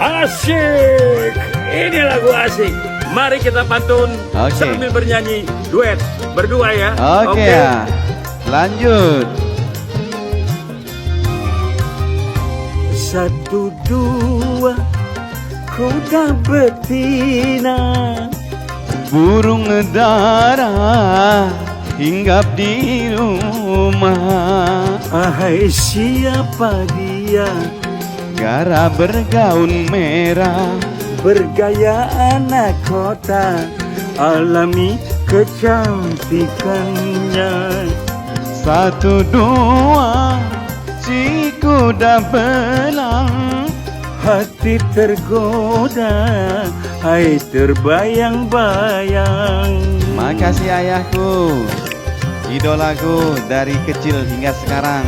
Asik. Ini lagu asik. Mari kita pantun sambil bernyanyi duet berdua ya. Oke ya. Lanjut. 1, 2 kuda betina, burung darah hinggap di rumah. Ahai siapa dia, gara bergaun merah, bergaya anak kota, alami kecantikannya. 1, 2 si kuda belang, hati tergoda, hai terbayang-bayang. Makasih ayahku, idolaku dari kecil hingga sekarang.